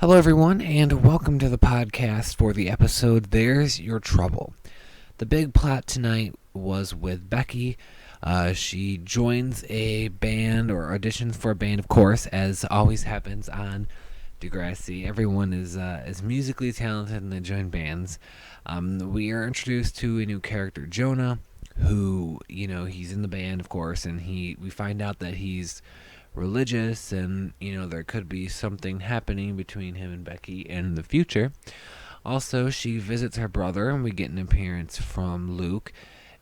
Hello, everyone, and welcome to the podcast for the episode There's Your Trouble. The big plot tonight was with Becky. She joins a band or auditions for a band, of course, as always happens on Degrassi. Everyone is musically talented and they join bands. We are introduced to a new character, Jonah, who, he's in the band, of course, and we find out that he's religious, and there could be something happening between him and Becky in the future. Also, she visits her brother, and we get an appearance from Luke,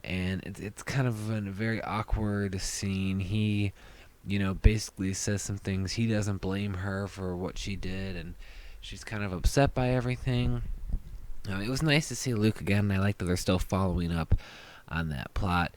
and it's kind of a very awkward scene. He basically says some things. He doesn't blame her for what she did, and she's kind of upset by everything. It was nice to see Luke again, and I like that they're still following up on that plot.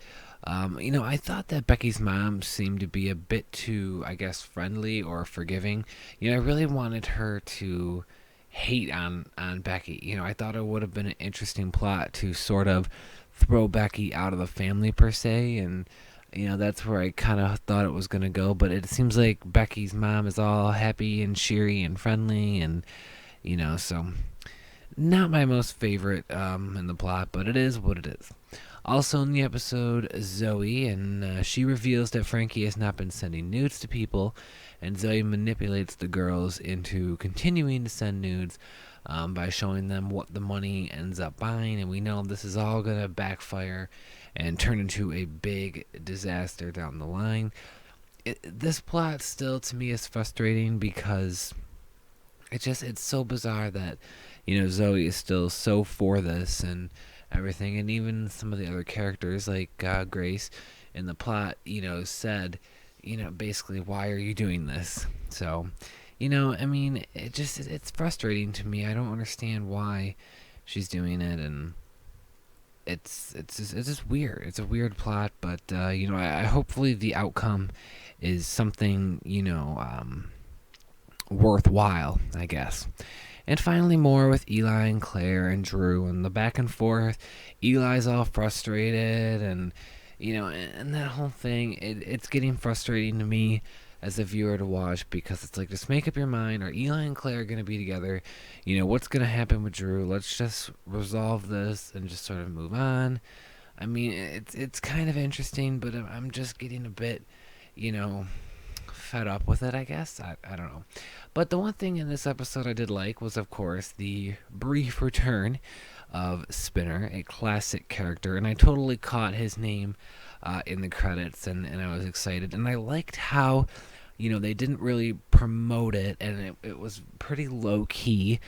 I thought that Becky's mom seemed to be a bit too, friendly or forgiving. I really wanted her to hate on Becky. I thought it would have been an interesting plot to sort of throw Becky out of the family per se, and that's where I kind of thought it was going to go. But it seems like Becky's mom is all happy and cheery and friendly, and so not my most favorite in the plot, but it is what it is. Also in the episode, Zoe, and she reveals that Frankie has not been sending nudes to people, and Zoe manipulates the girls into continuing to send nudes by showing them what the money ends up buying, and we know this is all going to backfire and turn into a big disaster down the line. This plot still, to me, is frustrating because it's so bizarre that, Zoe is still so for this and everything, and even some of the other characters like Grace in the plot said basically, why are you doing this? So it's frustrating to me. I don't understand why she's doing it, and it's just weird. It's a weird plot, but I hopefully the outcome is something worthwhile, I guess. And finally, more with Eli and Claire and Drew and the back and forth. Eli's all frustrated, and and that whole thing. It's getting frustrating to me as a viewer to watch, because it's like, just make up your mind. Are Eli and Claire going to be together? What's going to happen with Drew? Let's just resolve this and just sort of move on. It's kind of interesting, but I'm just getting a bit, fed up with it, I guess. I don't know. But the one thing in this episode I did like was, of course, the brief return of Spinner, a classic character, and I totally caught his name in the credits, and I was excited. And I liked how, they didn't really promote it, and it was pretty low-key.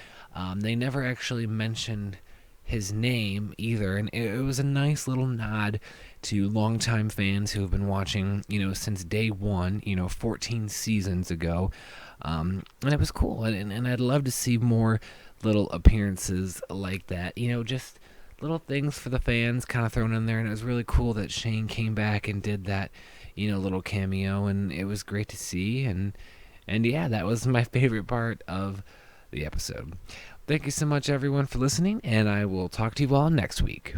They never actually mentioned his name either, and it was a nice little nod to longtime fans who have been watching, since day one, 14 seasons ago. And it was cool, and I'd love to see more little appearances like that, just little things for the fans kind of thrown in there. And it was really cool that Shane came back and did that, little cameo, and it was great to see. And yeah, that was my favorite part of the episode. Thank you so much, everyone, for listening, and I will talk to you all next week.